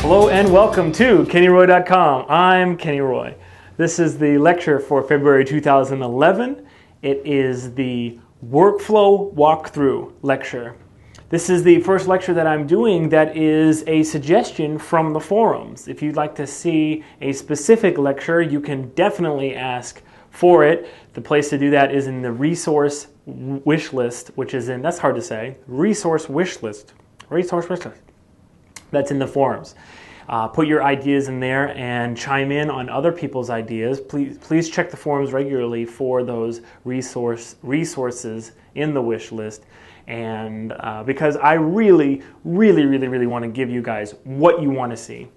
Hello and welcome to KennyRoy.com. I'm Kenny Roy. This is the lecture for February 2011. It is the workflow walkthrough lecture. This is the first lecture that I'm doing that is a suggestion from the forums. If you'd like to see a specific lecture, you can definitely ask for it. The place to do that is in the resource wish list, which is in, that's hard to say, resource wish list. That's in the forums. Put your ideas in there and chime in on other people's ideas. Please check the forums regularly for those resources in the wish list. And because I really want to give you guys what you want to see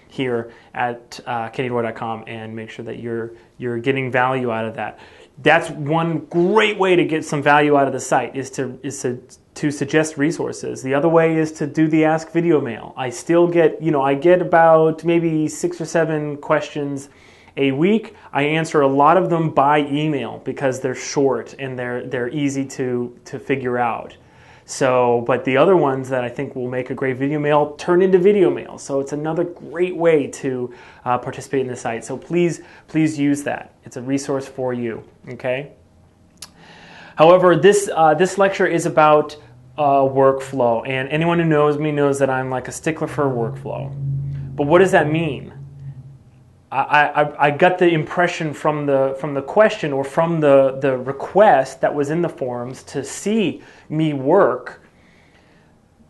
here at KennyRoy.com and make sure that you're getting value out of that. That's one great way to get some value out of the site is to suggest resources. The other way is to do the Ask Video Mail. I still get, I get about maybe 6 or 7 questions a week. I answer a lot of them by email because they're short and they're easy to figure out. So, but the other ones that I think will make a great video mail turn into video mail. So it's another great way to participate in the site. So please use that. It's a resource for you, okay? However, this lecture is about workflow, and anyone who knows me knows that I'm like a stickler for workflow. But what does that mean? I got the impression from the question or from the request that was in the forums to see me work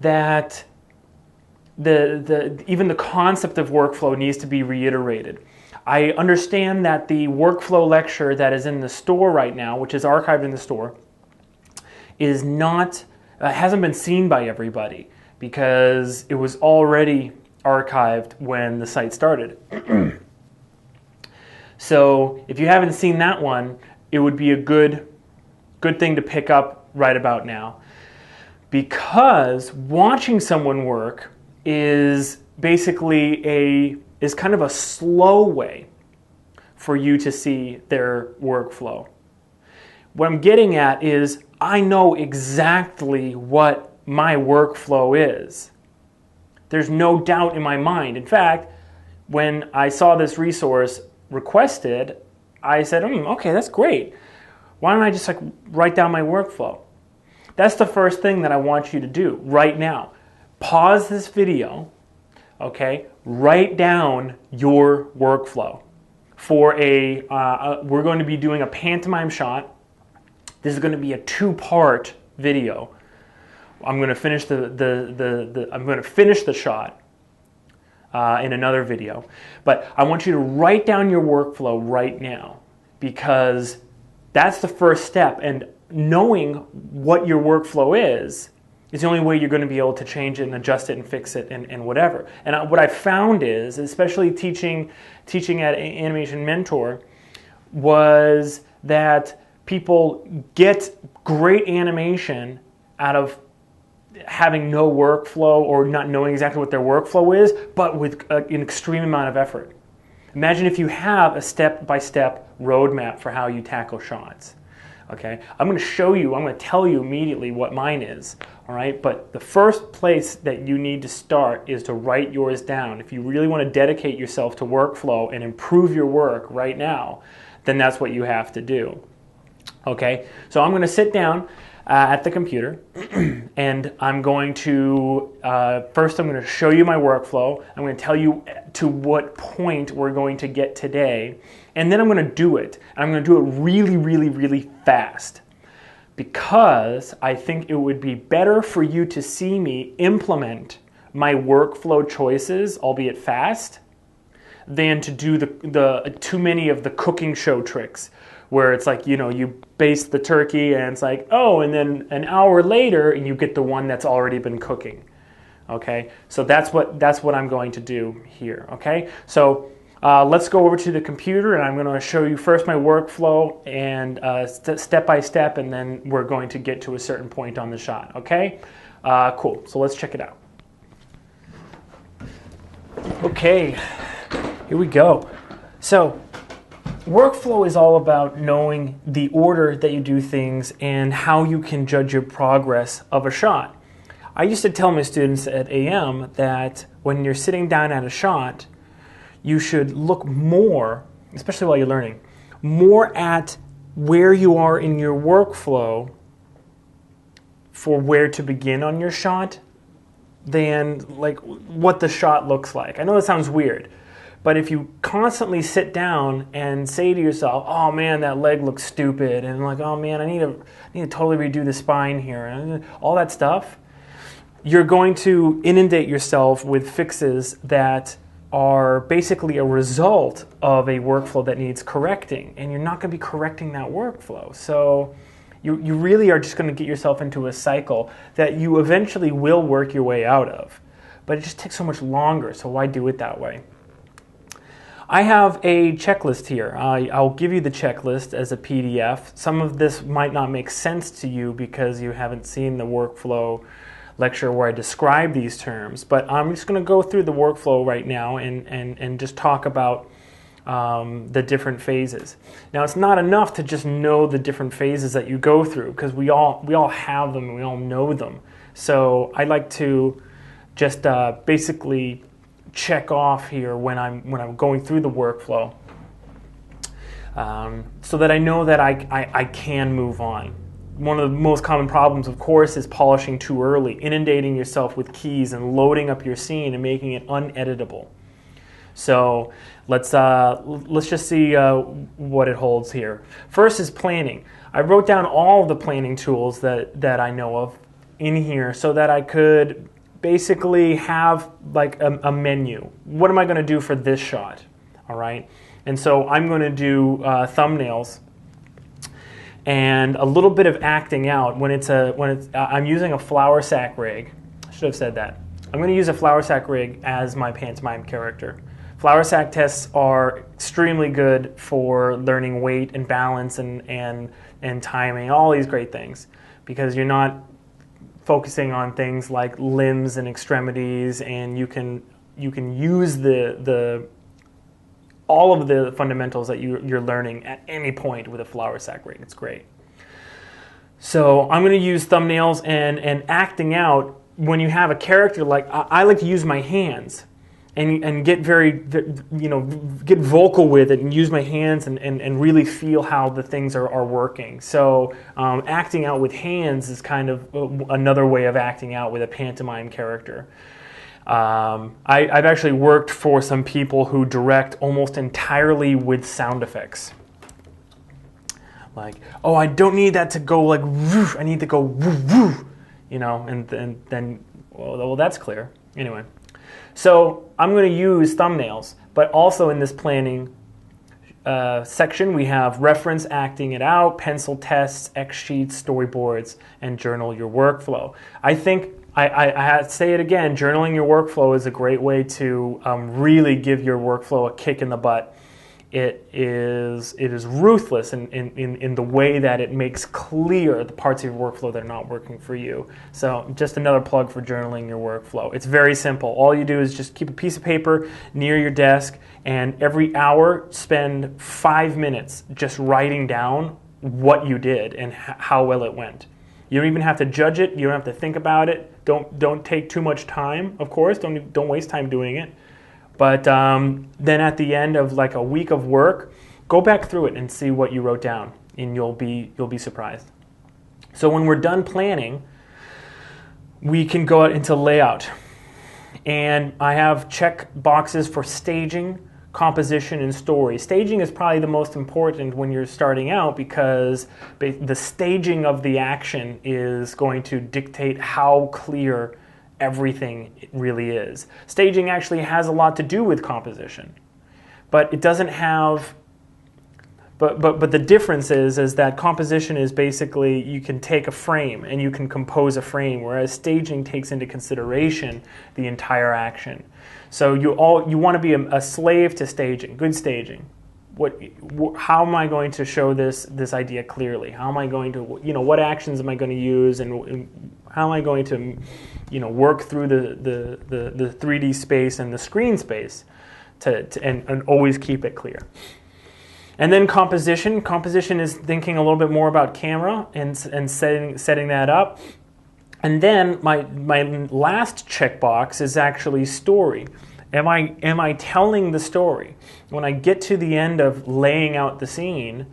that even the concept of workflow needs to be reiterated. I understand that the workflow lecture that is in the store right now, which is archived in the store, is not hasn't been seen by everybody because it was already archived when the site started. So if you haven't seen that one, it would be a good thing to pick up right about now, because watching someone work is basically kind of a slow way for you to see their workflow. What I'm getting at is I know exactly what my workflow is. There's no doubt in my mind. In fact, when I saw this resource requested, I said, okay, that's great. Why don't I just write down my workflow? That's the first thing that I want you to do right now. Pause this video, okay? Write down your workflow. For we're going to be doing a pantomime shot. This is going to be a 2-part video. I'm going to finish I'm going to finish the shot in another video. But I want you to write down your workflow right now, because that's the first step. And knowing what your workflow is the only way you're going to be able to change it and adjust it and fix it and whatever. And what I found is, especially teaching at Animation Mentor, was that people get great animation out of having no workflow or not knowing exactly what their workflow is, but with an extreme amount of effort. Imagine if you have a step-by-step roadmap for how you tackle shots. Okay, I'm going to tell you immediately what mine is. All right, but the first place that you need to start is to write yours down. If you really want to dedicate yourself to workflow and improve your work right now, then that's what you have to do. Okay, so I'm going to sit down at the computer and I'm going to, first I'm going to show you my workflow. I'm going to tell you to what point we're going to get today, and then I'm going to do it. And I'm going to do it really fast, because I think it would be better for you to see me implement my workflow choices, albeit fast, than to do the too many of the cooking show tricks, where it's like, you baste the turkey and it's like, oh, and then an hour later and you get the one that's already been cooking. Okay, so that's what I'm going to do here. Okay, so let's go over to the computer and I'm going to show you first my workflow and step by step, and then we're going to get to a certain point on the shot. Okay, cool. So let's check it out. Okay, here we go. So workflow is all about knowing the order that you do things and how you can judge your progress of a shot. I used to tell my students at AM that when you're sitting down at a shot, you should look more, especially while you're learning, more at where you are in your workflow for where to begin on your shot than like what the shot looks like. I know that sounds weird, but if you constantly sit down and say to yourself, oh man, that leg looks stupid, and like, oh man, I need to totally redo the spine here, and all that stuff, you're going to inundate yourself with fixes that are basically a result of a workflow that needs correcting, and you're not going to be correcting that workflow. So you really are just going to get yourself into a cycle that you eventually will work your way out of. But it just takes so much longer, so why do it that way? I have a checklist here. I'll give you the checklist as a PDF. Some of this might not make sense to you because you haven't seen the workflow lecture where I describe these terms, but I'm just going to go through the workflow right now and just talk about the different phases. Now, it's not enough to just know the different phases that you go through, because we all have them and we all know them. So I like to just basically check off here when I'm going through the workflow, so that I know that I can move on. One of the most common problems, of course, is polishing too early, inundating yourself with keys and loading up your scene and making it uneditable. So let's just see what it holds here. First is planning. I wrote down all of the planning tools that I know of in here so that I could basically have like a menu. What am I going to do for this shot? All right, and so I'm going to do thumbnails and a little bit of acting out when I'm using a flour sack rig. I should have said that. I'm going to use a flour sack rig as my pantomime character. Flour sack tests are extremely good for learning weight and balance and timing, all these great things, because you're not focusing on things like limbs and extremities, and you can use all of the fundamentals that you're learning at any point with a flour sack rig. It's great. So I'm going to use thumbnails and acting out. When you have a character, like I like to use my hands and get get vocal with it and use my hands and really feel how the things are working. So acting out with hands is kind of another way of acting out with a pantomime character. I've actually worked for some people who direct almost entirely with sound effects. Like, oh, I don't need that to go like woof, I need to go woof, woof, and then, well, that's clear. Anyway, so I'm going to use thumbnails, but also in this planning section, we have reference, acting it out, pencil tests, X sheets, storyboards, and journal your workflow. I think I have to say it again, journaling your workflow is a great way to really give your workflow a kick in the butt. It is ruthless in the way that it makes clear the parts of your workflow that are not working for you. So just another plug for journaling your workflow. It's very simple. All you do is just keep a piece of paper near your desk, and every hour spend 5 minutes just writing down what you did and how well it went. You don't even have to judge it. You don't have to think about it. Don't take too much time, of course. Don't waste time doing it. But then at the end of like a week of work, go back through it and see what you wrote down, and you'll be surprised. So when we're done planning, we can go out into layout. And I have check boxes for staging, composition, and story. Staging is probably the most important when you're starting out, because the staging of the action is going to dictate how clear everything really is. Staging actually has a lot to do with composition, but it doesn't have. But the difference is that composition is basically you can take a frame and you can compose a frame, whereas staging takes into consideration the entire action. So you want to be a slave to staging, good staging. How am I going to show this idea clearly? How am I going to, what actions am I going to use, and how am I going to, work through the 3D space and the screen space and always keep it clear. And then composition. Composition is thinking a little bit more about camera and setting that up. And then my last checkbox is actually story. Am I telling the story? When I get to the end of laying out the scene,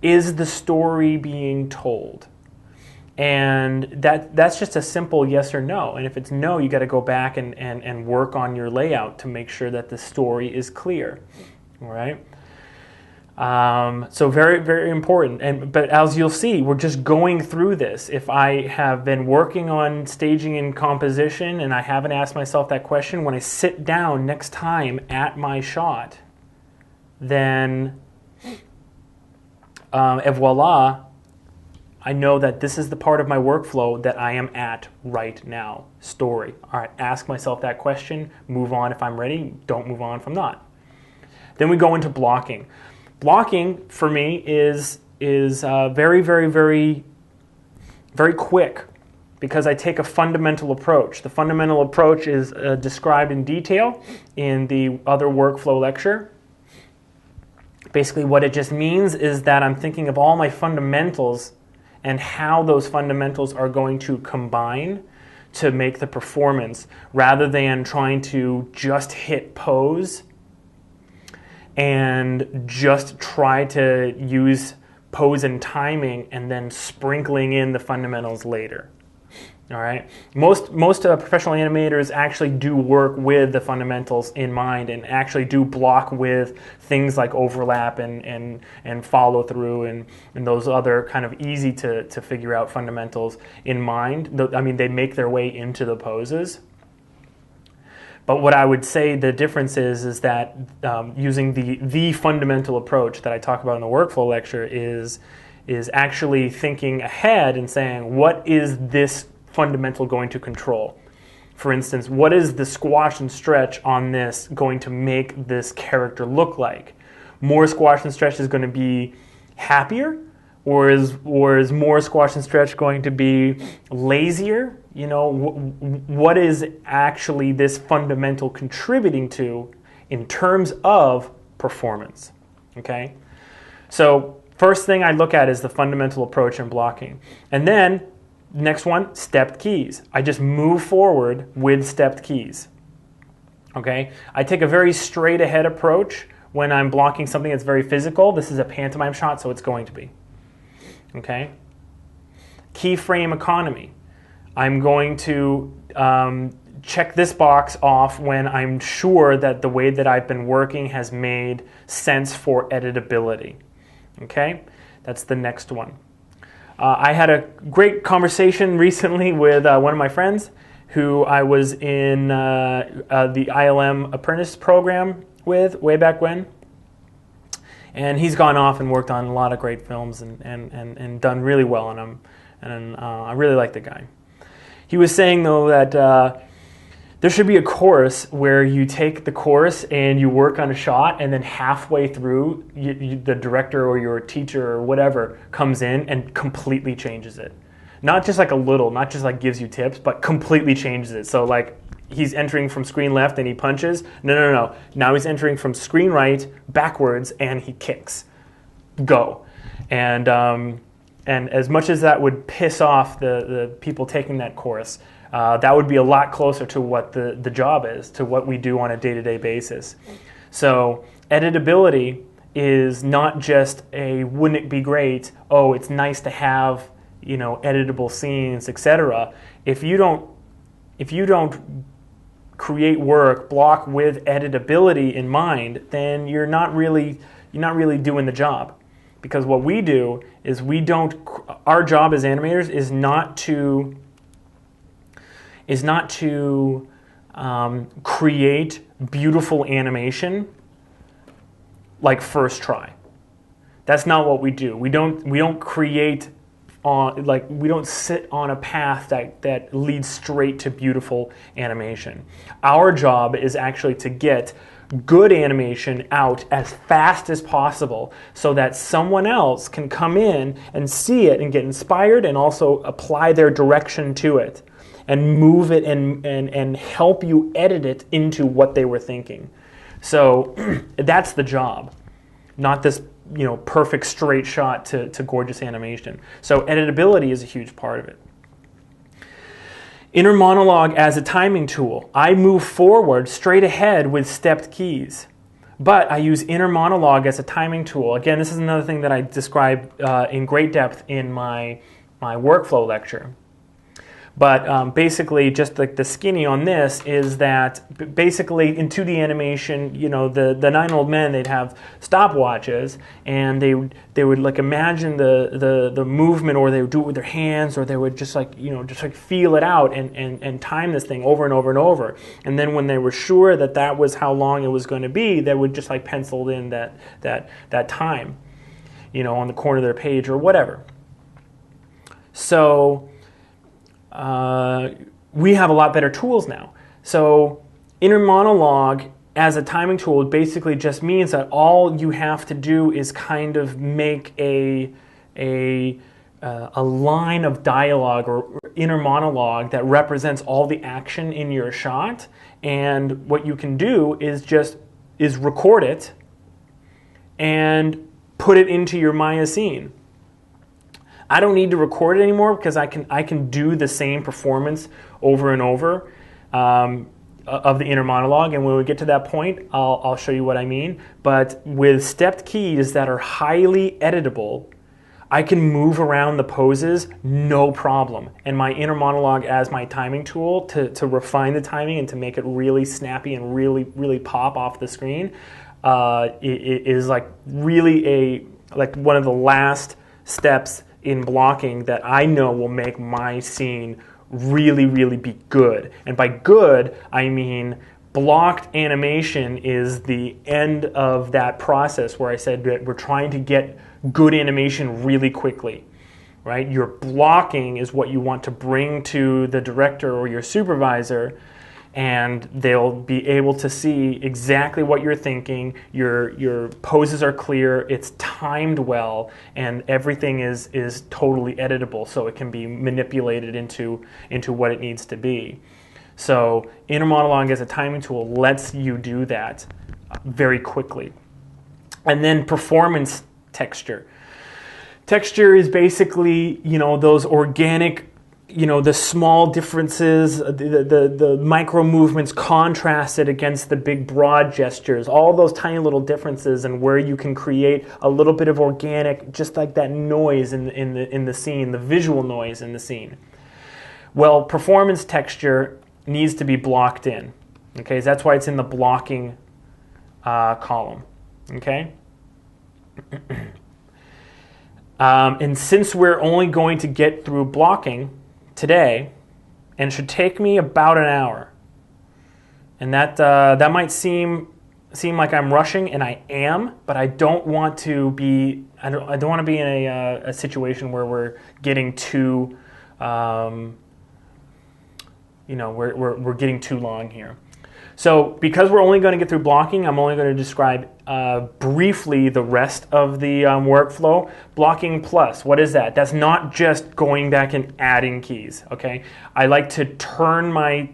is the story being told? And that's just a simple yes or no. And if it's no, you got to go back and work on your layout to make sure that the story is clear. All right? So very, very important. But as you'll see, we're just going through this. If I have been working on staging and composition and I haven't asked myself that question, when I sit down next time at my shot, then et voila, I know that this is the part of my workflow that I am at right now. Story. All right, ask myself that question, move on if I'm ready, don't move on if I'm not. Then we go into blocking. Blocking for me is very, very, very, very quick because I take a fundamental approach. The fundamental approach is described in detail in the other workflow lecture. Basically what it just means is that I'm thinking of all my fundamentals and how those fundamentals are going to combine to make the performance, rather than trying to just hit pose and just try to use pose and timing and then sprinkling in the fundamentals later. All right. Most professional animators actually do work with the fundamentals in mind and actually do block with things like overlap and follow through and those other kind of easy to figure out fundamentals in mind. I mean, they make their way into the poses. But what I would say the difference is that using the fundamental approach that I talk about in the workflow lecture is actually thinking ahead and saying, what is this fundamental going to control? For instance, what is the squash and stretch on this going to make this character look like? More squash and stretch is going to be happier, or is more squash and stretch going to be lazier? You know, what is actually this fundamental contributing to in terms of performance? Okay, so first thing I look at is the fundamental approach in blocking, and then next one, stepped keys. I just move forward with stepped keys. Okay, I take a very straight ahead approach when I'm blocking something that's very physical. This is a pantomime shot, so it's going to be. Okay, keyframe economy. I'm going to check this box off when I'm sure that the way that I've been working has made sense for editability. Okay, that's the next one. I had a great conversation recently with one of my friends who I was in the ILM apprentice program with way back when. And he's gone off and worked on a lot of great films and done really well on them. And I really like the guy. He was saying, though, that there should be a course where you take the course and you work on a shot, and then halfway through, the director or your teacher or whatever comes in and completely changes it. Not just like a little, not just like gives you tips, but completely changes it. So like he's entering from screen left and he punches. No. Now he's entering from screen right, backwards, and he kicks. Go. And as much as that would piss off the people taking that course, that would be a lot closer to what the job is, to what we do on a day-to-day basis. So editability is not just a wouldn't it be great, oh, it's nice to have, you know, editable scenes, etc. If you don't create work, block with editability in mind, then you're not really doing the job. Because what we do is our job as animators is not to create beautiful animation like first try. That's not what we do. We don't create we don't sit on a path that leads straight to beautiful animation. Our job is actually to get good animation out as fast as possible so that someone else can come in and see it and get inspired and also apply their direction to it and move it and help you edit it into what they were thinking. So that's the job, not this perfect straight shot to gorgeous animation. So editability is a huge part of it. Inner Monologue as a timing tool. I move forward straight ahead with stepped keys, but I use Inner Monologue as a timing tool. Again, this is another thing that I describe in great depth in my workflow lecture. But basically, just like the skinny on this is that basically in 2D animation, you know, the 9 old men, they'd have stopwatches, and they would like imagine the movement, or they would do it with their hands, or they would just like, you know, just like feel it out and time this thing over and over and over. And then when they were sure that that was how long it was going to be, they would just like pencil in that time, you know, on the corner of their page or whatever. So we have a lot better tools now. So Inner Monologue as a timing tool basically just means that all you have to do is kind of make a line of dialogue or inner monologue that represents all the action in your shot. And what you can do is record it and put it into your Maya scene. I don't need to record it anymore because I can do the same performance over and over of the inner monologue, and when we get to that point, I'll show you what I mean. But with stepped keys that are highly editable, I can move around the poses no problem. And my inner monologue as my timing tool to refine the timing and to make it really snappy and really pop off the screen is like really one of the last steps in blocking that I know will make my scene really be good. And by good, I mean blocked animation is the end of that process where I said that we're trying to get good animation really quickly, right? Your blocking is what you want to bring to the director or your supervisor, and they'll be able to see exactly what you're thinking. Your poses are clear, it's timed well, and everything is totally editable, so it can be manipulated into what it needs to be. So Inner Monologue as a timing tool lets you do that very quickly. And then performance texture. Texture is basically, you know, those organic, you know, the small differences, the micro movements contrasted against the big broad gestures, all those tiny little differences, and where you can create a little bit of organic, just like that noise in the scene, the visual noise in the scene. Well, performance texture needs to be blocked in. Okay, so that's why it's in the blocking column. Okay. And since we're only going to get through blocking today, and it should take me about an hour, and that might seem like I'm rushing, and I am, but I don't want to be. I don't want to be in a situation where we're getting too, you know, we're getting too long here. So because we're only going to get through blocking, I'm only going to describe briefly the rest of the workflow. Blocking plus, what is that? That's not just going back and adding keys, okay? I like to turn my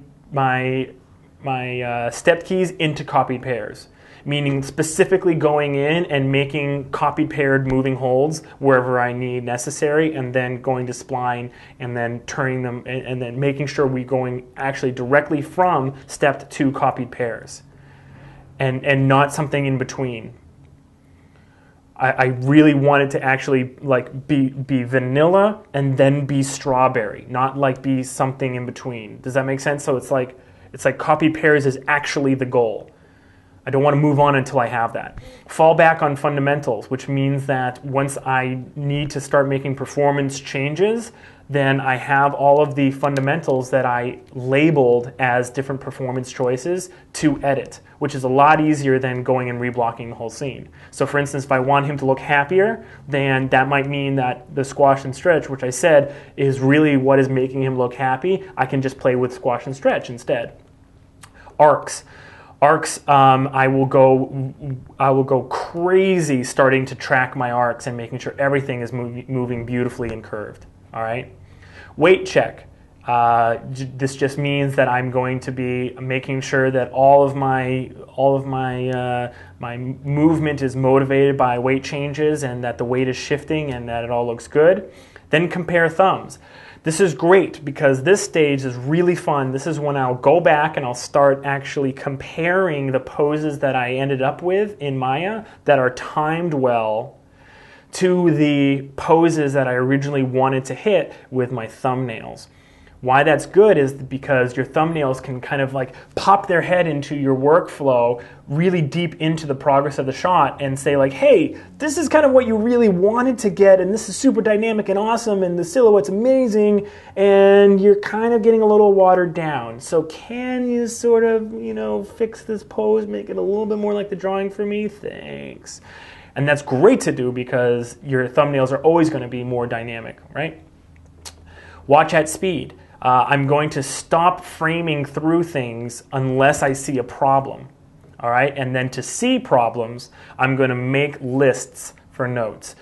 stepped keys into copied pairs, meaning specifically going in and making copied paired moving holds wherever I need necessary, and then going to spline and then turning them and then making sure we're going actually directly from stepped to copied pairs, and not something in between. I really want it to actually like be vanilla and then be strawberry, not like be something in between. Does that make sense? So it's like copied pairs is actually the goal. I don't want to move on until I have that. Fall back on fundamentals, which means that once I need to start making performance changes, then I have all of the fundamentals that I labeled as different performance choices to edit, which is a lot easier than going and reblocking the whole scene. So for instance, if I want him to look happier, then that might mean that the squash and stretch, which I said is really what is making him look happy, I can just play with squash and stretch instead. Arcs, I will go crazy starting to track my arcs and making sure everything is moving beautifully and curved. All right. Weight check. This just means that I'm going to be making sure that all of my movement is motivated by weight changes, and that the weight is shifting, and that it all looks good. Then compare thumbs. This is great because this stage is really fun. This is when I'll go back and I'll start actually comparing the poses that I ended up with in Maya that are timed well to the poses that I originally wanted to hit with my thumbnails. Why that's good is because your thumbnails can kind of like pop their head into your workflow really deep into the progress of the shot and say like, hey, this is kind of what you really wanted to get, and this is super dynamic and awesome, and the silhouette's amazing, and you're kind of getting a little watered down. So can you sort of, fix this pose, make it a little bit more like the drawing for me? Thanks. And that's great to do because your thumbnails are always going to be more dynamic, right? Watch at speed. I'm going to stop framing through things unless I see a problem, all right? And then to see problems, I'm going to make lists for notes.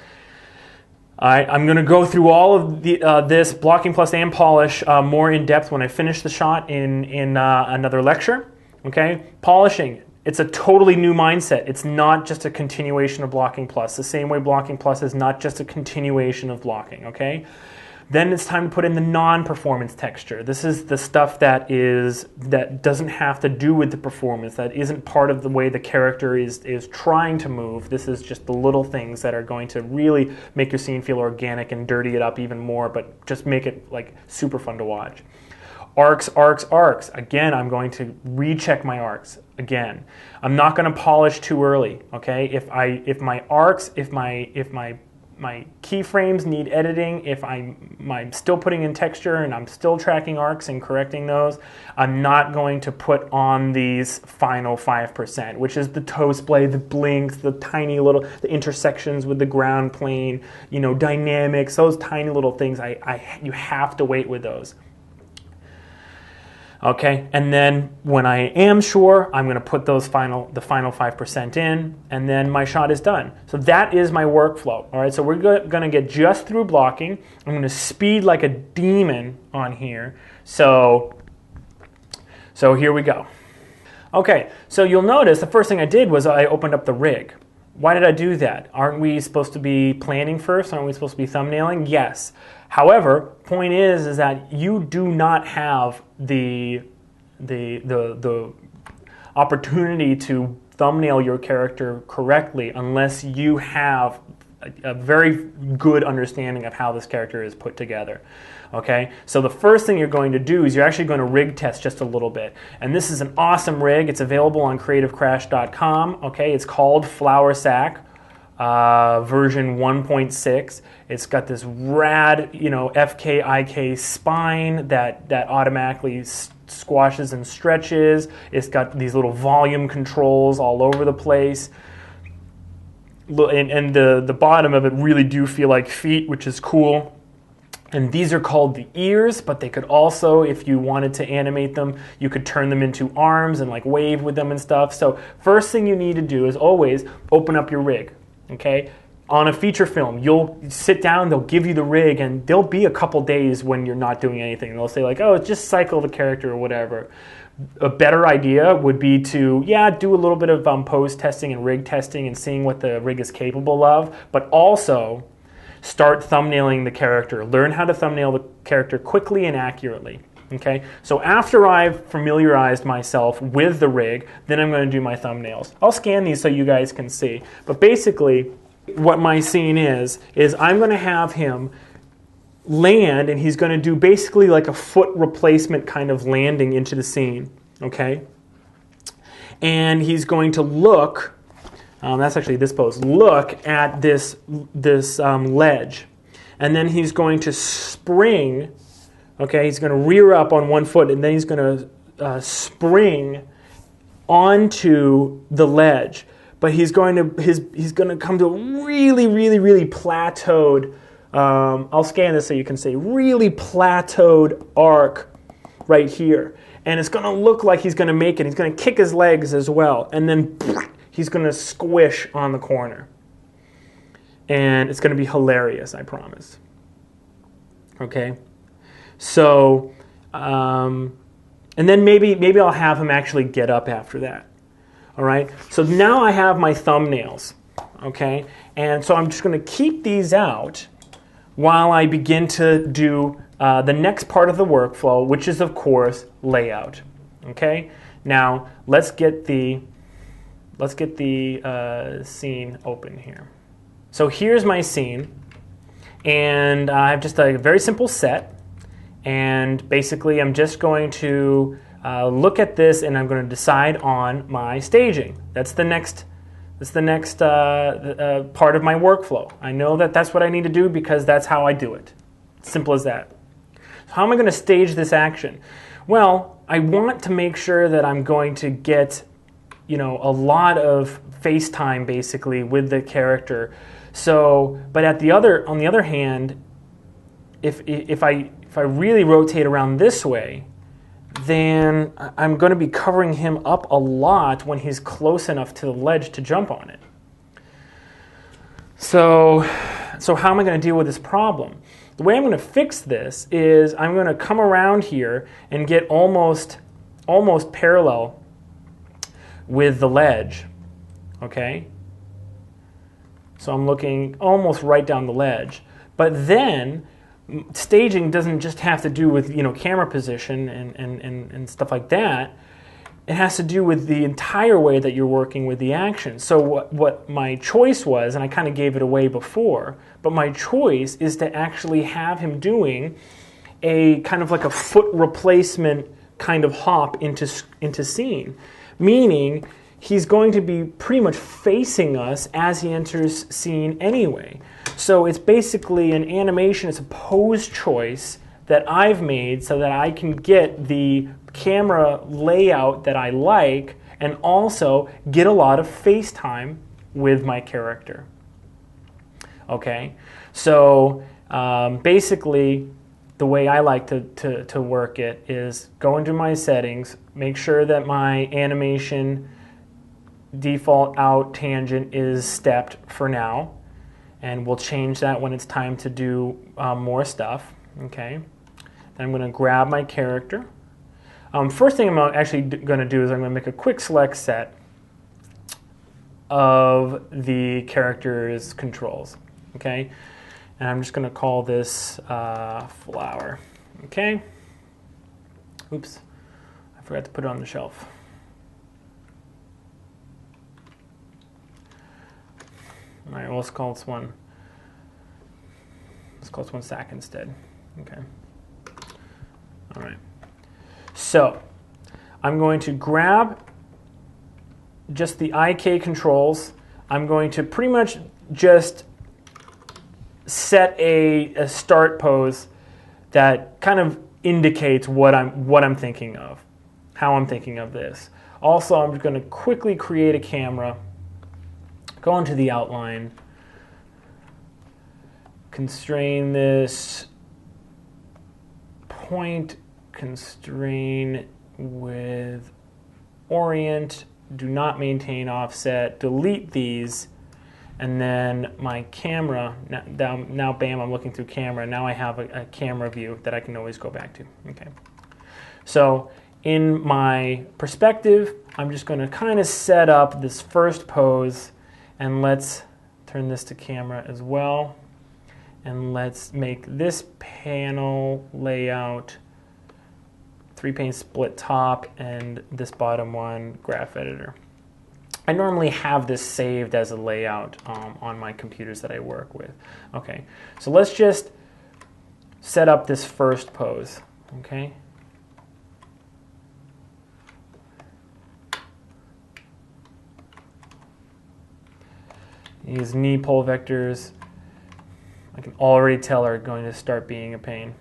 All right, I'm going to go through all of this blocking plus and polish more in depth when I finish the shot in another lecture, okay? Polishing, it's a totally new mindset. It's not just a continuation of blocking plus, the same way blocking plus is not just a continuation of blocking, okay? Then it's time to put in the non-performance texture. This is the stuff that doesn't have to do with the performance, that isn't part of the way the character is trying to move. This is just the little things that are going to really make your scene feel organic and dirty it up even more, but just make it like super fun to watch. Arcs, arcs, arcs. Again, I'm going to recheck my arcs again. I'm not going to polish too early, okay? If my arcs, if my keyframes need editing, if I'm still putting in texture and I'm still tracking arcs and correcting those, I'm not going to put on these final 5%, which is the toe splay, the blinks, the tiny little, the intersections with the ground plane, dynamics, those tiny little things, you have to wait with those. Okay, and then when I am sure, I'm going to put the final 5% in, and then my shot is done. So that is my workflow. All right, so we're going to get just through blocking. I'm going to speed like a demon on here. So here we go. Okay, so you'll notice the first thing I did was I opened up the rig. Why did I do that? Aren't we supposed to be planning first? Aren't we supposed to be thumbnailing? Yes. However, point is that you do not have the opportunity to thumbnail your character correctly unless you have a very good understanding of how this character is put together. Okay, so the first thing you're going to do is you're actually going to rig test just a little bit. And this is an awesome rig. It's available on creativecrash.com. Okay, it's called Flour Sack. Version 1.6. It's got this rad, FKIK spine that automatically squashes and stretches. It's got these little volume controls all over the place. And the bottom of it really do feel like feet, which is cool. And these are called the ears, but they could also, if you wanted to animate them, you could turn them into arms and like wave with them and stuff. So first thing you need to do is always open up your rig. Okay, on a feature film, you'll sit down, they'll give you the rig, and there'll be a couple days when you're not doing anything. They'll say like, oh, just cycle the character or whatever. A better idea would be to, do a little bit of pose testing and rig testing and seeing what the rig is capable of, but also start thumbnailing the character. Learn how to thumbnail the character quickly and accurately. Okay, so after I've familiarized myself with the rig, then I'm going to do my thumbnails. I'll scan these so you guys can see. But basically, what my scene is I'm going to have him land, and he's going to do basically like a foot replacement kind of landing into the scene. Okay, and he's going to look. That's actually this pose. Look at this ledge, and then he's going to spring. Okay, he's going to rear up on one foot, and then he's going to spring onto the ledge. But he's going to come to a really, really, really plateaued. I'll scan this so you can see really plateaued arc right here, and it's going to look like he's going to make it. He's going to kick his legs as well, and then he's going to squish on the corner, and it's going to be hilarious. I promise. Okay. So, and then maybe I'll have him actually get up after that. All right. So now I have my thumbnails. Okay. And so I'm just going to keep these out while I begin to do the next part of the workflow, which is, of course, layout. Okay? Now, let's get the scene open here. So here's my scene, and I have just a very simple set, and basically I'm just going to look at this, and I'm going to decide on my staging. That's the next part of my workflow. I know that that's what I need to do because that's how I do it. Simple as that. So how am I going to stage this action? Well, I want to make sure that I'm going to get, a lot of face time basically with the character. So, but on the other hand, if I really rotate around this way, then I'm going to be covering him up a lot when he's close enough to the ledge to jump on it. So how am I going to deal with this problem? The way I'm going to fix this is I'm going to come around here and get almost parallel with the ledge, okay? So I'm looking almost right down the ledge. But then staging doesn't just have to do with camera position and stuff like that. It has to do with the entire way that you're working with the action. So what my choice was, and I kind of gave it away before, but my choice is to actually have him doing a kind of like a foot replacement kind of hop into scene, meaning he's going to be pretty much facing us as he enters scene anyway. So it's basically an animation, it's a pose choice that I've made so that I can get the camera layout that I like and also get a lot of face time with my character. Okay, so basically the way I like to work it is go into my settings, make sure that my animation default out tangent is stepped for now, and we'll change that when it's time to do more stuff. Okay, then I'm going to grab my character. First thing I'm actually going to do is I'm going to make a quick select set of the character's controls. Okay, and I'm just going to call this flower. Okay, oops, I forgot to put it on the shelf. All right, well, let's call this one sack instead. Okay. All right. So I'm going to grab just the IK controls. I'm going to pretty much just set a start pose that kind of indicates what I'm thinking of, how I'm thinking of this. Also, I'm going to quickly create a camera. Go into the outline, constrain this point, constrain with orient, do not maintain offset, delete these, and then my camera, now bam, I'm looking through camera, now I have a camera view that I can always go back to. Okay. So in my perspective, I'm just going to kind of set up this first pose. And let's turn this to camera as well. And let's make this panel layout 3-pane split top and this bottom one graph editor. I normally have this saved as a layout on my computers that I work with. Okay, so let's just set up this first pose. Okay. These knee pole vectors, I can already tell are going to start being a pain.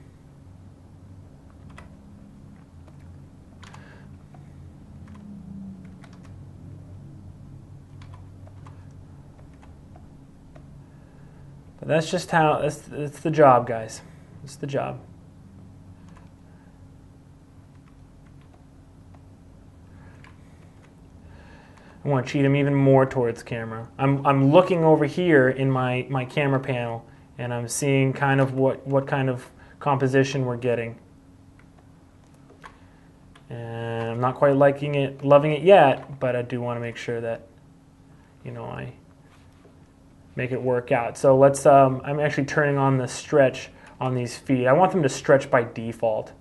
But that's just how, that's the job, guys. It's the job. I want to cheat him even more towards camera. I'm looking over here in my camera panel, and I'm seeing kind of what kind of composition we're getting. And I'm not quite loving it yet, but I do want to make sure that, I make it work out. So let's, I'm actually turning on the stretch on these feet. I want them to stretch by default,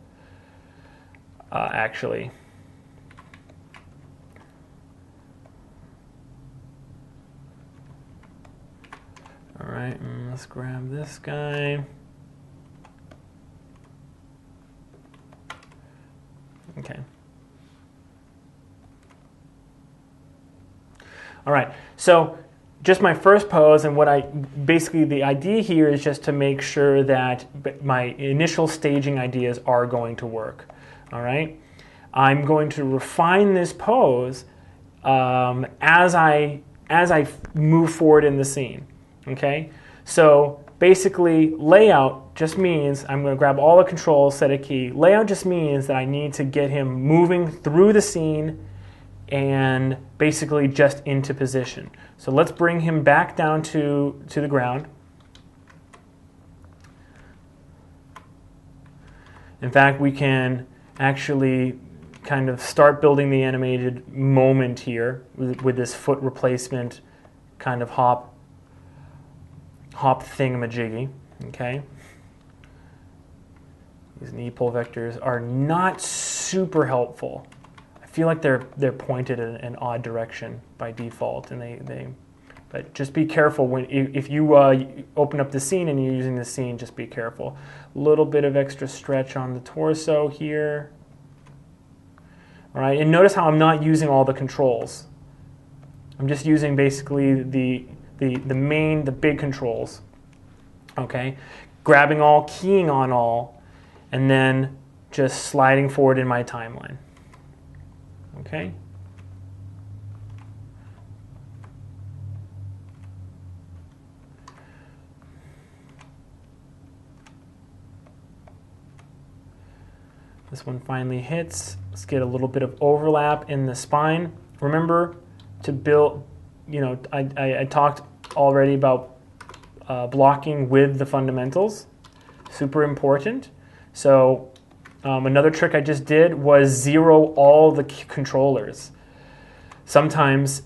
actually. All right, let's grab this guy. Okay. All right, so just my first pose, and basically the idea here is just to make sure that my initial staging ideas are going to work. All right, I'm going to refine this pose as I move forward in the scene. Okay, so basically layout just means I'm going to grab all the controls, set a key. Layout just means that I need to get him moving through the scene and basically just into position. So let's bring him back down to the ground. In fact, we can actually kind of start building the animated moment here with this foot replacement kind of hop thingamajiggy. Okay. These knee pull vectors are not super helpful. I feel like they're pointed in an odd direction by default, and but just be careful if you open up the scene and you're using the scene. Just be careful. A little bit of extra stretch on the torso here. All right, and notice how I'm not using all the controls. I'm just using basically the big controls. Okay, grabbing all, keying on all, and then just sliding forward in my timeline. Okay. This one finally hits. Let's get a little bit of overlap in the spine. Remember to build, I talked already about blocking with the fundamentals. Super important. So another trick I just did was zero all the controllers. Sometimes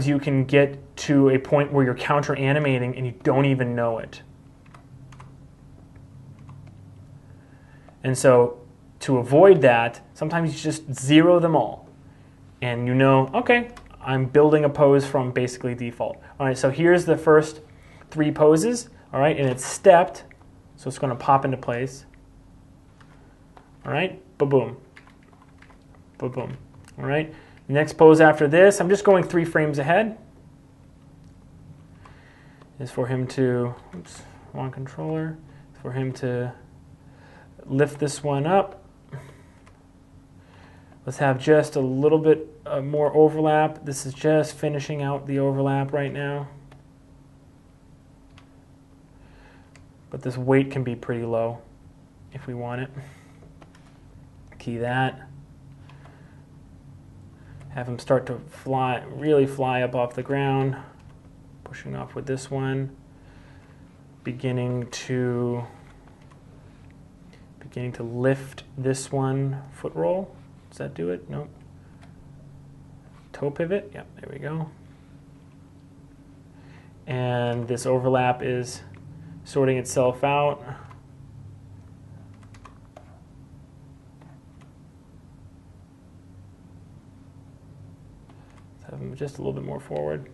you can get to a point where you're counter animating and you don't even know it. And so to avoid that, sometimes you just zero them all. And okay, I'm building a pose from basically default. All right, so here's the first 3 poses, all right, and it's stepped, so it's going to pop into place. All right, ba-boom, ba-boom. All right, next pose after this, I'm just going 3 frames ahead, is for him to, wrong controller, for him to lift this one up. Let's have just a little bit more overlap. This is just finishing out the overlap right now. But this weight can be pretty low if we want it. Key that. Have him start to fly, really fly up off the ground. Pushing off with this one. Beginning to lift this one. Foot roll. Does that do it? Nope. Toe pivot. Yep, there we go. And this overlap is sorting itself out. Let's have them just a little bit more forward.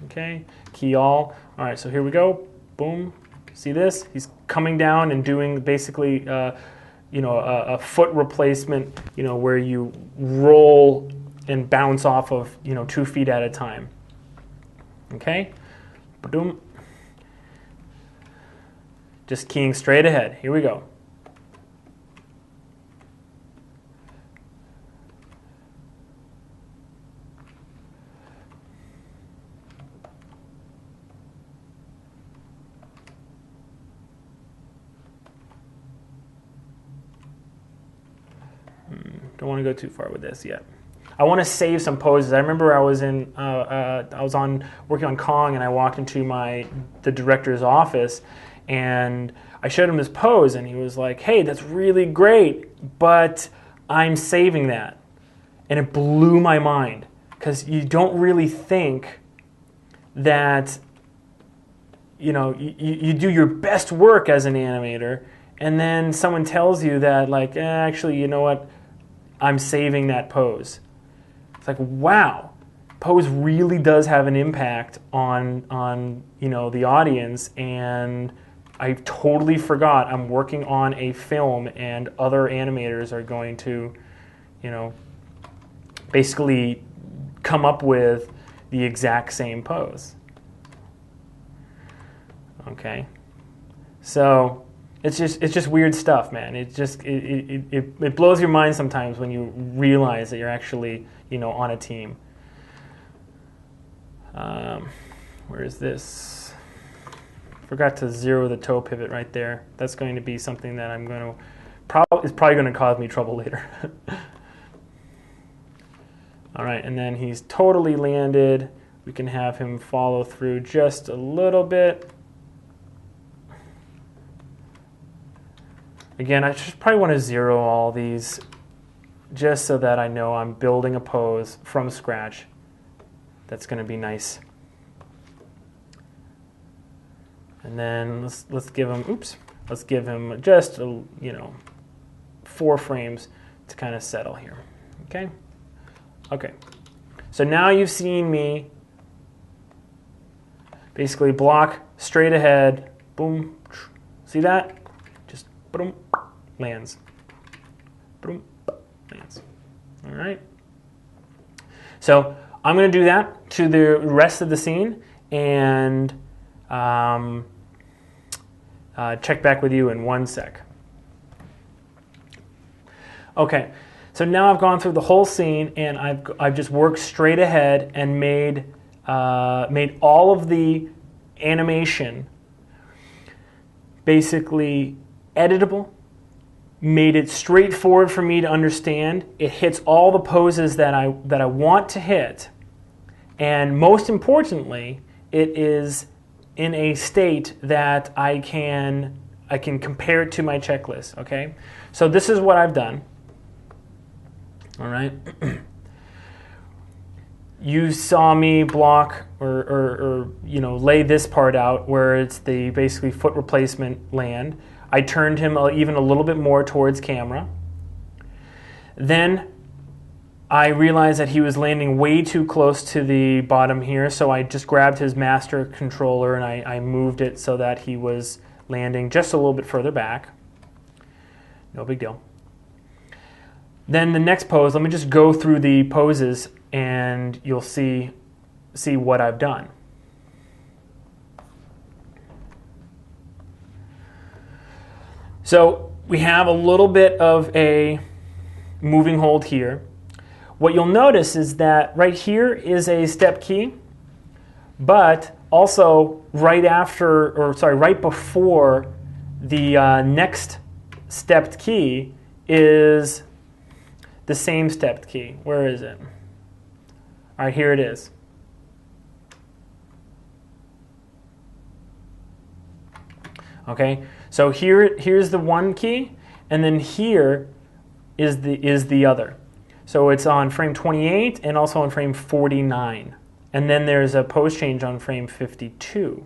Okay, key all. All right, so here we go. Boom. See this? He's coming down and doing basically a foot replacement, where you roll and bounce off of, 2 feet at a time. Okay? Ba-doom. Just keying straight ahead. Here we go. Don't want to go too far with this yet. I want to save some poses. I remember I was working on Kong, and I walked into the director's office, and I showed him this pose, and he was like, "Hey, that's really great, but I'm saving that." And it blew my mind, because you don't really think that you do your best work as an animator, and then someone tells you that, like, actually, you know what, I'm saving that pose. It's like, wow, pose really does have an impact on the audience, and I totally forgot I'm working on a film, and other animators are going to, basically come up with the exact same pose. Okay, so it's just weird stuff, man. It blows your mind sometimes when you realize that you're actually on a team. Where is this? Forgot to zero the toe pivot right there. That's going to be something that is probably going to cause me trouble later. All right, and then he's totally landed. We can have him follow through just a little bit. Again, I just probably want to zero all these just so that I know I'm building a pose from scratch. That's going to be nice. And then let's give him just 4 frames to kind of settle here. Okay. Okay. So now you've seen me basically block straight ahead. Boom. See that? Just boom, lands. Boom, lands. All right. So I'm going to do that to the rest of the scene and check back with you in 1 sec. Okay, so now I've gone through the whole scene, and I've just worked straight ahead and made all of the animation basically editable, made it straightforward for me to understand. It hits all the poses that I want to hit, and most importantly, it is in a state that I can compare it to my checklist. Okay, so this is what I've done. All right. You saw me block or lay this part out where it's the basically foot replacement land. I turned him even a little bit more towards camera. Then I realized that he was landing way too close to the bottom here, so I just grabbed his master controller and I moved it so that he was landing just a little bit further back. No big deal. Then the next pose, let me just go through the poses and you'll see what I've done. So we have a little bit of a moving hold here. What you'll notice is that right here is a step key, but also right before the next stepped key is the same stepped key. Where is it? All right, here it is. Okay, so here's the one key, and then here is the other. So it's on frame 28 and also on frame 49. And then there's a pose change on frame 52.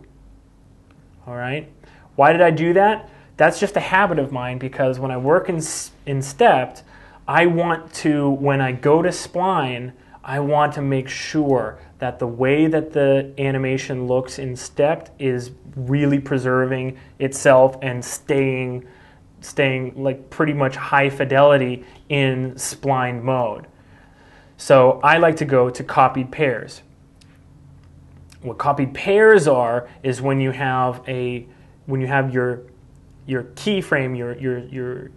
All right, why did I do that? That's just a habit of mine, because when I work in stepped, I want to, when I go to spline, I want to make sure that the way that the animation looks in stepped is really preserving itself and staying like pretty much high fidelity in spline mode. So I like to go to copied pairs. What copied pairs are is when you have your keyframe,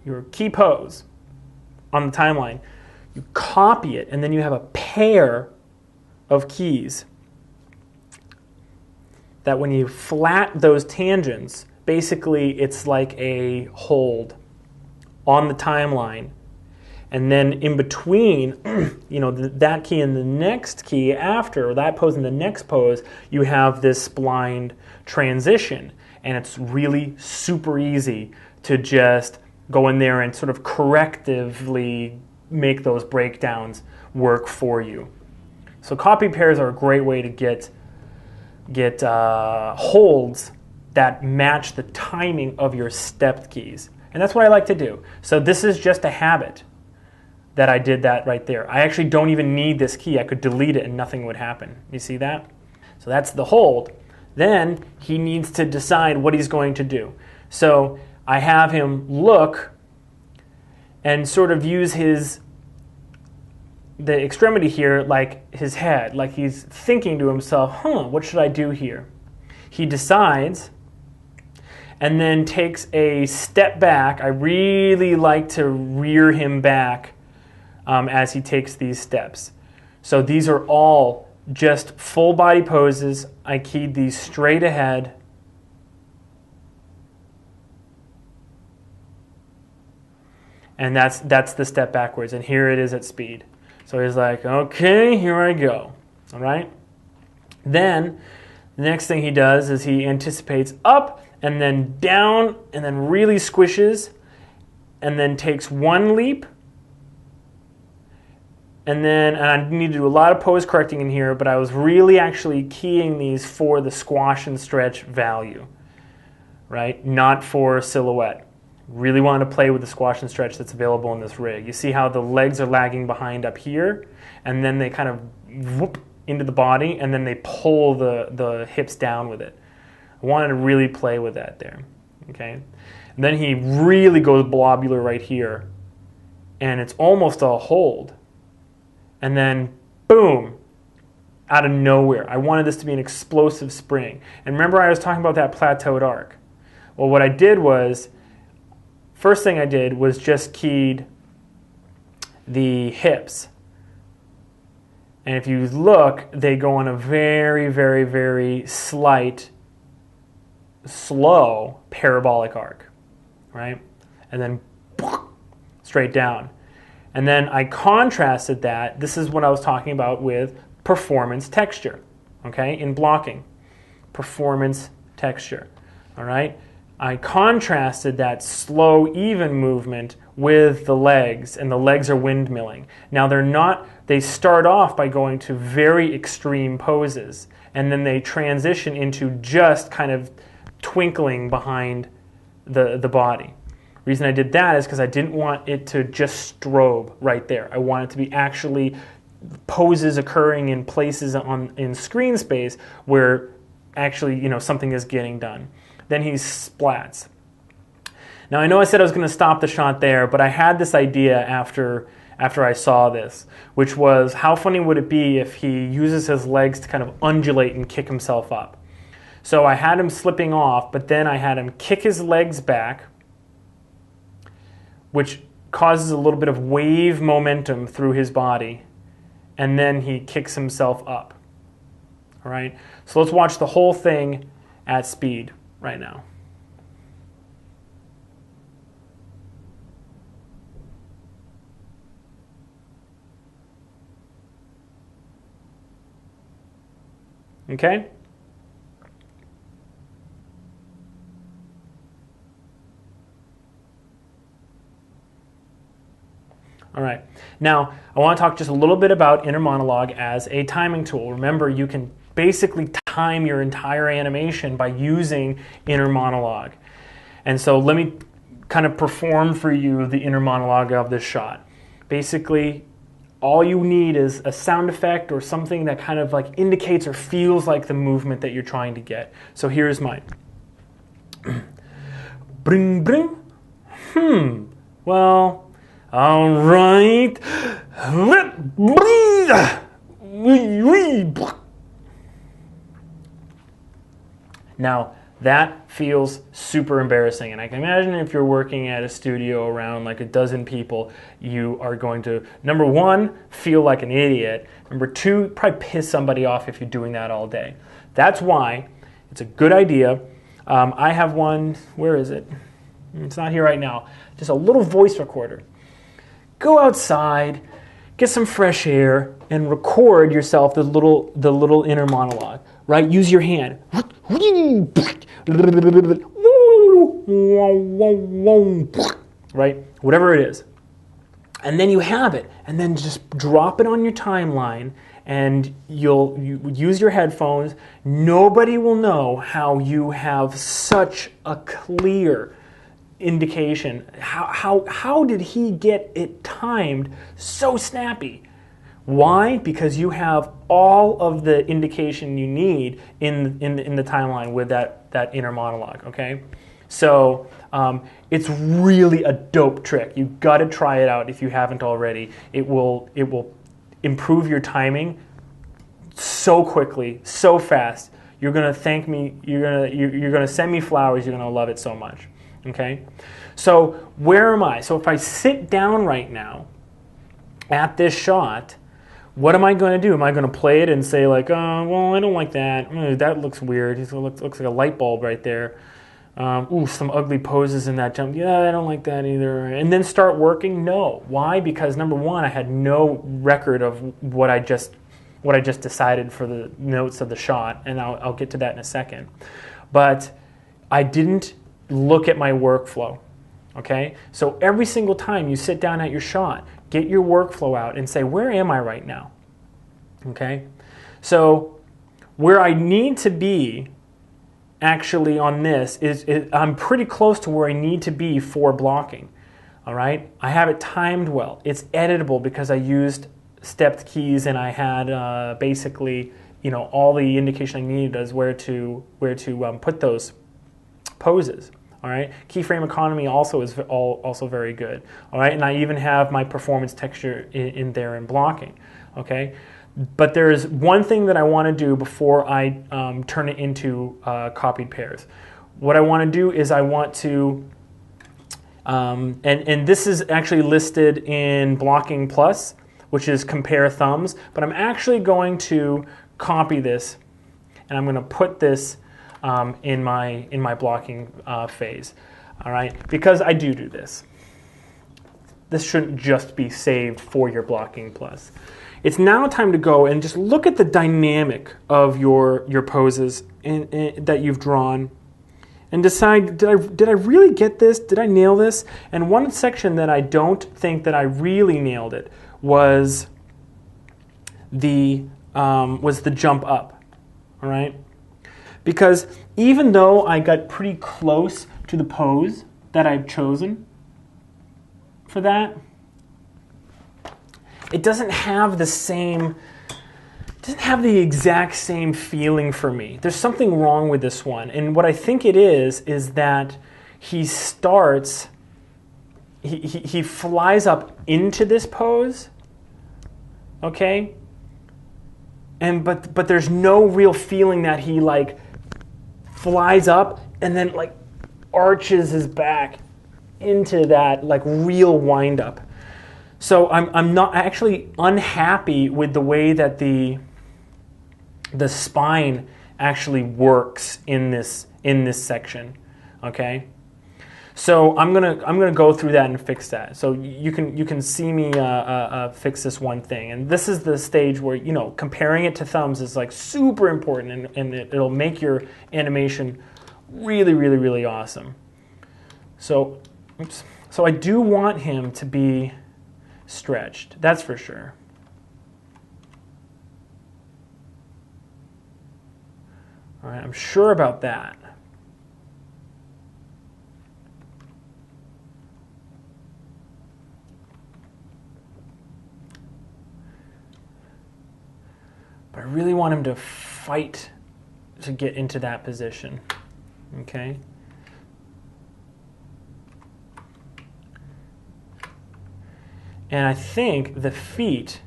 your key pose on the timeline, you copy it, and then you have a pair of keys that when you flat those tangents, basically it's like a hold on the timeline. And then in between, that key and the next key after, or that pose and the next pose, you have this splined transition. And it's really super easy to just go in there and sort of correctively make those breakdowns work for you. So copy pairs are a great way to get holds that match the timing of your stepped keys. And that's what I like to do. So this is just a habit that I did that right there. I actually don't even need this key. I could delete it and nothing would happen. You see that? So that's the hold. Then he needs to decide what he's going to do. So I have him look and sort of use the extremity here like his head, like he's thinking to himself, what should I do here? He decides and then takes a step back. I really like to rear him back as he takes these steps. So these are all just full body poses. I keyed these straight ahead. And that's the step backwards. And here it is at speed. So he's like, okay, here I go. All right? Then the next thing he does is he anticipates up and then down and then really squishes and then takes one leap. And I need to do a lot of pose correcting in here, but I was really actually keying these for the squash and stretch value, right? Not for silhouette. Really want to play with the squash and stretch that's available in this rig. You see how the legs are lagging behind up here, and then they kind of whoop into the body, and then they pull the hips down with it. I wanted to really play with that there, okay? And then he really goes blobular right here, and it's almost a hold. And then, boom, out of nowhere. I wanted this to be an explosive spring. And remember I was talking about that plateaued arc? Well, what I did was, first thing I did was just keyed the hips. And if you look, they go on a very, very, very slight, slow parabolic arc, right? And then straight down. And then I contrasted that. This is what I was talking about with performance texture, okay, in blocking. Performance texture, all right? I contrasted that slow, even movement with the legs, and the legs are windmilling. Now they start off by going to very extreme poses, and then they transition into just kind of twinkling behind the body. The reason I did that is because I didn't want it to just strobe right there. I want it to be actually poses occurring in places in screen space where actually something is getting done. Then he splats. Now I know I said I was going to stop the shot there, but I had this idea after I saw this, which was how funny would it be if he uses his legs to kind of undulate and kick himself up. So I had him slipping off, but then I had him kick his legs back, which causes a little bit of wave momentum through his body, and then he kicks himself up. All right? So let's watch the whole thing at speed right now. Okay? All right. Now, I want to talk just a little bit about Inner Monologue as a timing tool. Remember, you can basically time your entire animation by using Inner Monologue. And so let me kind of perform for you the Inner Monologue of this shot. Basically, all you need is a sound effect or something that kind of like indicates or feels like the movement that you're trying to get. So here's mine. Bring, bring. Well, all right. Now, that feels super embarrassing, and I can imagine if you're working at a studio around like a dozen people, you are going to, number one, feel like an idiot. Number two, probably piss somebody off if you're doing that all day. That's why it's a good idea. I have one, where is it? It's not here right now. Just a little voice recorder. Go outside, get some fresh air, and record yourself the little inner monologue, right? Use your hand. Right? Whatever it is. And then you have it, and then just drop it on your timeline and you use your headphones. Nobody will know how you have such a clear indication. How did he get it timed so snappy? Why? Because you have all of the indication you need in the timeline with that inner monologue. Okay, so it's really a dope trick. You've got to try it out if you haven't already. It will improve your timing so quickly, so fast. You're gonna thank me. You're gonna send me flowers. You're gonna love it so much. Okay, so where am I? So if I sit down right now at this shot, what am I going to do? Am I going to play it and say like, oh, well, I don't like that. That looks weird. It looks like a light bulb right there. Ooh, some ugly poses in that jump. Yeah, I don't like that either. And then start working? No. Why? Because number one, I had no record of what I just decided for the notes of the shot, and I'll get to that in a second. But I didn't look at my workflow. Okay? So every single time you sit down at your shot, get your workflow out and say, where am I right now? Okay? So where I need to be actually on this is I'm pretty close to where I need to be for blocking. All right? I have it timed well. It's editable because I used stepped keys and I had basically, all the indication I needed as where to put those poses. All right, keyframe economy also is also very good. All right, and I even have my performance texture in there in blocking. Okay, but there is one thing that I want to do before I turn it into copied pairs. What I want to do is I want to, and this is actually listed in Blocking Plus, which is compare thumbs. But I'm actually going to copy this, and I'm going to put this in my blocking phase, all right? Because I do this. This shouldn't just be saved for your Blocking Plus. It's now time to go and just look at the dynamic of your poses that you've drawn, and decide, did I really get this? Did I nail this? And one section that I don't think that I really nailed it was the jump up, all right? Because even though I got pretty close to the pose that I've chosen for that, it doesn't have the exact same feeling for me. There's something wrong with this one. And what I think it is that he flies up into this pose, okay? But there's no real feeling that he like flies up and then like arches his back into that like real wind up. So I'm not actually unhappy with the way that the spine actually works in this section. Okay, so I'm gonna go through that and fix that. So you can see me fix this one thing, and this is the stage where comparing it to thumbs is like super important, and it'll make your animation really, really, really awesome. So, so I do want him to be stretched. That's for sure. All right, I'm sure about that. But I really want him to fight to get into that position. Okay? And I think the feet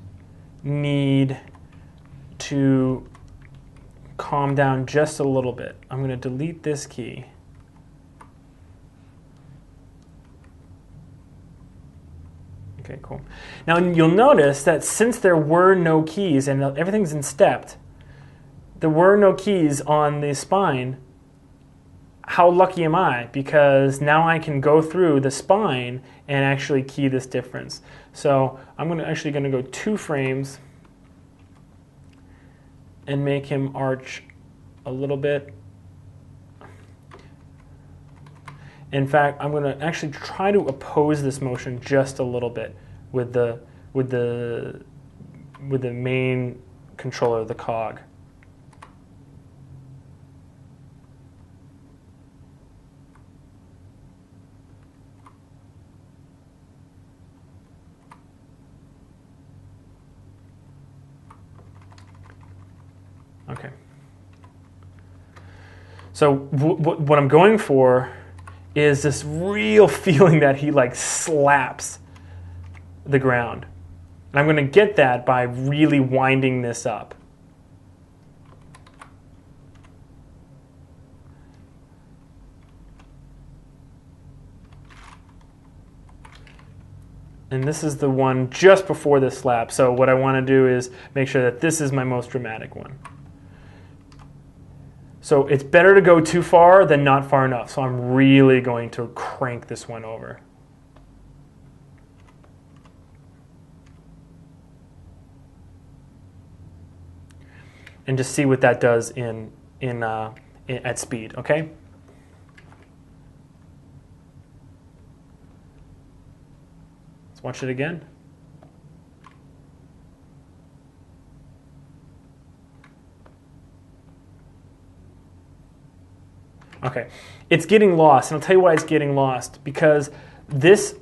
need to calm down just a little bit. I'm going to delete this key. Okay, cool. Now you'll notice that since there were no keys and everything's in stepped, there were no keys on the spine. How lucky am I? Because now I can go through the spine and actually key this difference. So I'm actually going to go 2 frames and make him arch a little bit. In fact, I'm going to actually try to oppose this motion just a little bit with the main controller of the cog. Okay. So what I'm going for is this real feeling that he like slaps the ground. And I'm going to get that by really winding this up. And this is the one just before this slap. So what I want to do is make sure that this is my most dramatic one. So it's better to go too far than not far enough. So I'm really going to crank this one over. And just see what that does at speed, okay? Let's watch it again. Okay, it's getting lost, and I'll tell you why it's getting lost, because this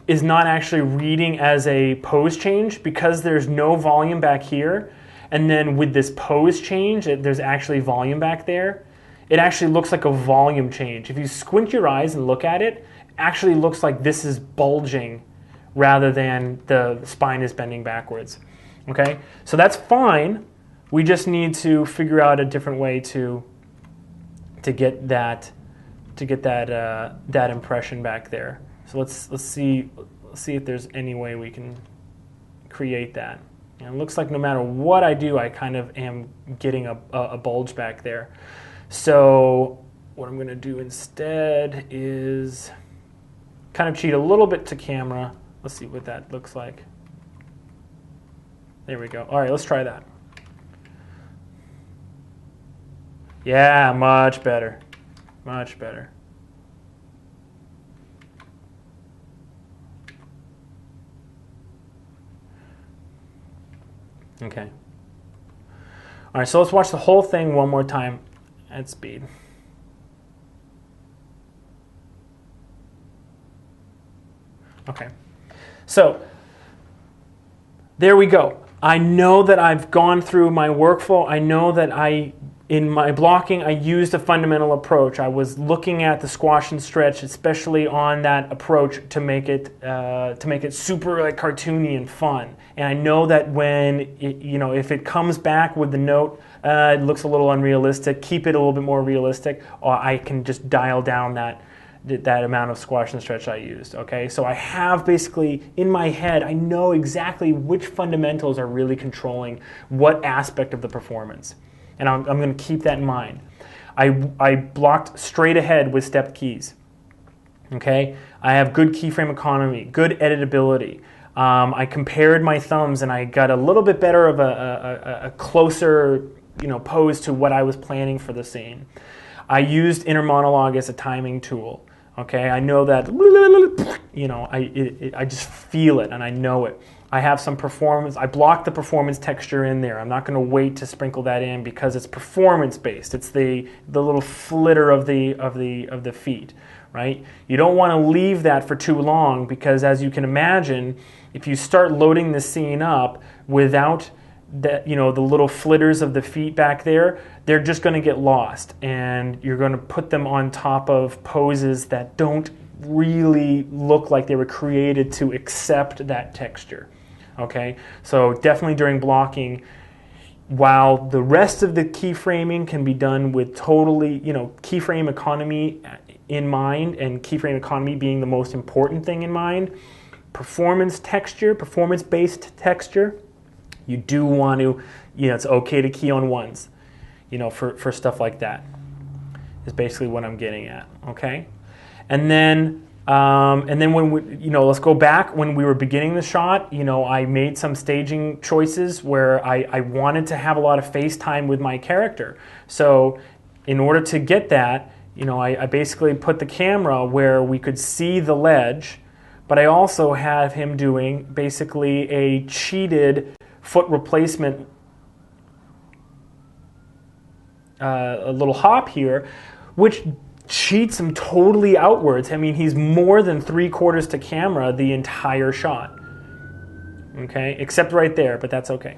is not actually reading as a pose change because there's no volume back here, and then with this pose change, there's actually volume back there. It actually looks like a volume change. If you squint your eyes and look at it, it actually looks like this is bulging rather than the spine is bending backwards. Okay, so that's fine. We just need to figure out a different way to get that impression back there. So let's see if there's any way we can create that. And it looks like no matter what I do, I kind of am getting a bulge back there. So what I'm going to do instead is kind of cheat a little bit to camera. Let's see what that looks like. There we go. All right, let's try that. Yeah, much better. Much better. Okay. All right, so let's watch the whole thing one more time at speed. Okay. So there we go. I know that I've gone through my workflow. I know that in my blocking, I used a fundamental approach. I was looking at the squash and stretch, especially on that approach to make it super like cartoony and fun. And I know that when if it comes back with the note, it looks a little unrealistic. Keep it a little bit more realistic, or I can just dial down that amount of squash and stretch I used. Okay, so I have basically in my head, I know exactly which fundamentals are really controlling what aspect of the performance. And I'm going to keep that in mind. I blocked straight ahead with stepped keys. Okay, I have good keyframe economy, good editability. I compared my thumbs and I got a little bit better of a closer pose to what I was planning for the scene. I used Inner Monologue as a timing tool. Okay, I know that I just feel it and I know it. I have some performance. I blocked the performance texture in there. I'm not going to wait to sprinkle that in because it's performance based. It's the little flitter of the feet, right? You don't want to leave that for too long because, as you can imagine, if you start loading the scene up without that, the little flitters of the feet back there, they're just going to get lost, and you're going to put them on top of poses that don't really look like they were created to accept that texture. Okay, so definitely during blocking, while the rest of the keyframing can be done with totally, keyframe economy in mind, and keyframe economy being the most important thing in mind, performance-based texture, you do want to, it's okay to key on ones, for stuff like that, is basically what I'm getting at, okay? And then when we, let's go back when we were beginning the shot, I made some staging choices where I wanted to have a lot of face time with my character. So in order to get that, I basically put the camera where we could see the ledge, but I also have him doing basically a cheated foot replacement a little hop here, which cheats him totally outwards. I mean, he's more than 3/4 to camera the entire shot. Okay, except right there, but that's okay.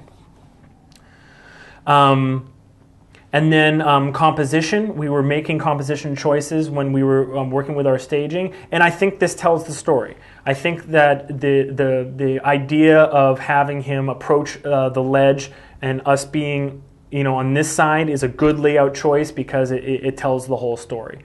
And then composition, we were making composition choices when we were working with our staging, and I think this tells the story. I think that the idea of having him approach the ledge and us being, you know, on this side is a good layout choice because it tells the whole story.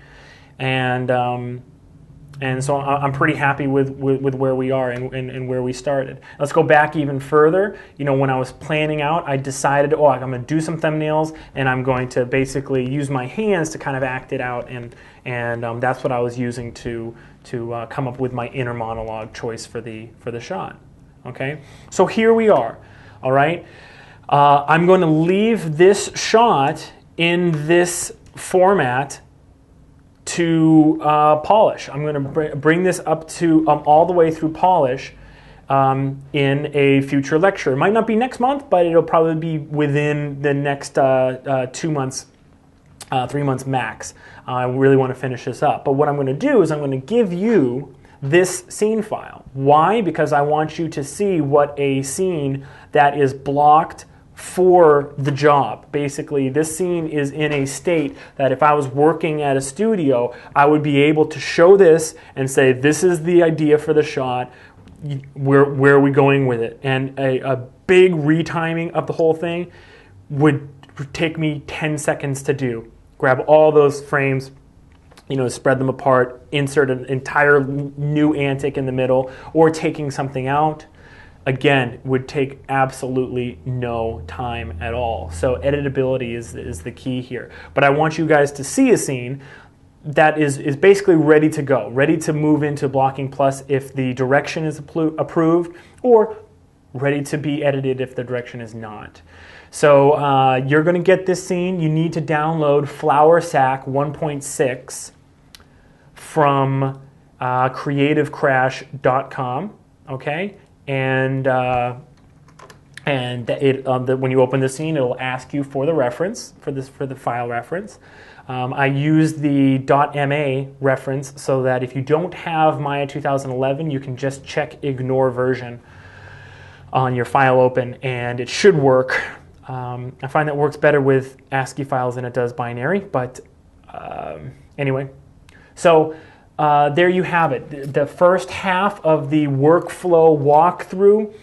And so I'm pretty happy with where we are and where we started. Let's go back even further. You know, when I was planning out, I decided, oh, I'm going to do some thumbnails, and I'm going to basically use my hands to kind of act it out, and that's what I was using to come up with my inner monologue choice for the shot. Okay, so here we are. All right, I'm going to leave this shot in this format to polish. I'm going to bring this up to all the way through polish in a future lecture. It might not be next month, but it'll probably be within the next 2 months, 3 months max. I really want to finish this up. But what I'm going to do is I'm going to give you this scene file. Why? Because I want you to see what a scene that is blocked for the job. Basically, this scene is in a state that if I was working at a studio, I would be able to show this and say, this is the idea for the shot, where are we going with it? And a big retiming of the whole thing would take me 10 seconds to do. Grab all those frames, you know, spread them apart, insert an entire new antic in the middle, or taking something out. Again, would take absolutely no time at all. So editability is the key here. But I want you guys to see a scene that is basically ready to go, ready to move into Blocking Plus if the direction is approved, or ready to be edited if the direction is not. So you're going to get this scene. You need to download Flower Sack 1.6 from creativecrash.com, okay? And when you open the scene, it'll ask you for the reference, for the file reference. I use the .ma reference so that if you don't have Maya 2011, you can just check ignore version on your file open, and it should work. I find that works better with ASCII files than it does binary, but anyway. So there you have it. The first half of the workflow walkthrough.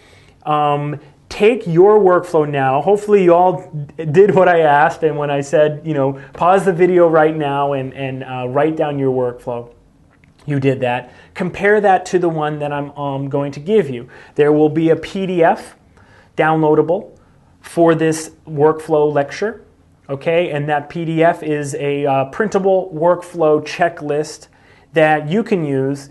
Take your workflow now. Hopefully you all did what I asked, and when I said, you know, pause the video right now and write down your workflow, you did that. Compare that to the one that I'm going to give you. There will be a PDF downloadable for this workflow lecture, okay? And that PDF is a printable workflow checklist that you can use.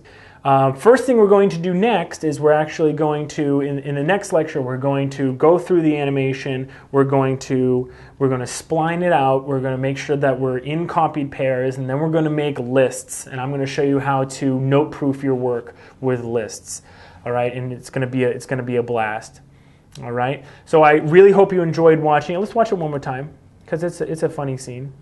First thing we're going to do next is we're actually going to, in the next lecture, we're going to go through the animation, we're going to spline it out, we're going to make sure that we're in copied pairs, and then we're going to make lists, and I'm going to show you how to note-proof your work with lists, all right? And it's going to be a blast, all right? So I really hope you enjoyed watching it. Let's watch it one more time, because it's a funny scene.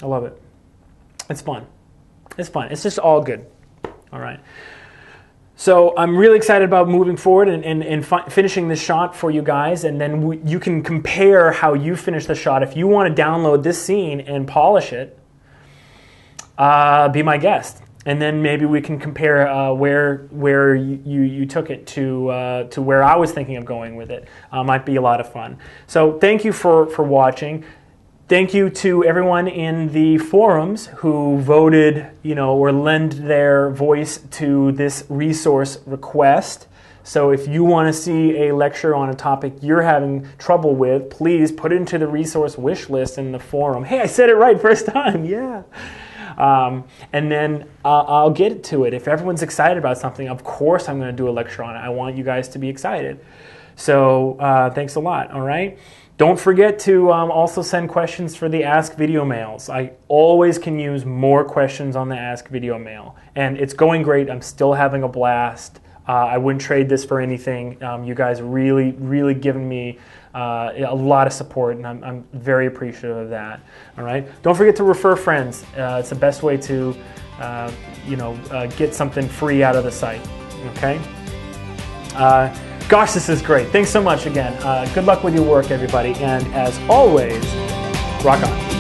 I love it. It's fun. It's fun. It's just all good. All right. So I'm really excited about moving forward and finishing this shot for you guys, and then you can compare how you finish the shot. If you want to download this scene and polish it, be my guest, and then maybe we can compare where you took it to where I was thinking of going with it. Might be a lot of fun. So thank you for watching. Thank you to everyone in the forums who voted, you know, or lend their voice to this resource request. So if you want to see a lecture on a topic you're having trouble with, please put it into the resource wish list in the forum. Hey, I said it right first time, yeah. And then I'll get to it. If everyone's excited about something, of course I'm going to do a lecture on it. I want you guys to be excited. So thanks a lot, all right? Don't forget to also send questions for the Ask Video mails. I always can use more questions on the Ask Video mail. And it's going great. I'm still having a blast. I wouldn't trade this for anything. You guys really given me a lot of support, and I'm very appreciative of that. All right. Don't forget to refer friends. It's the best way to, get something free out of the site. Okay. Gosh, this is great. Thanks so much again. Good luck with your work, everybody. And as always, rock on.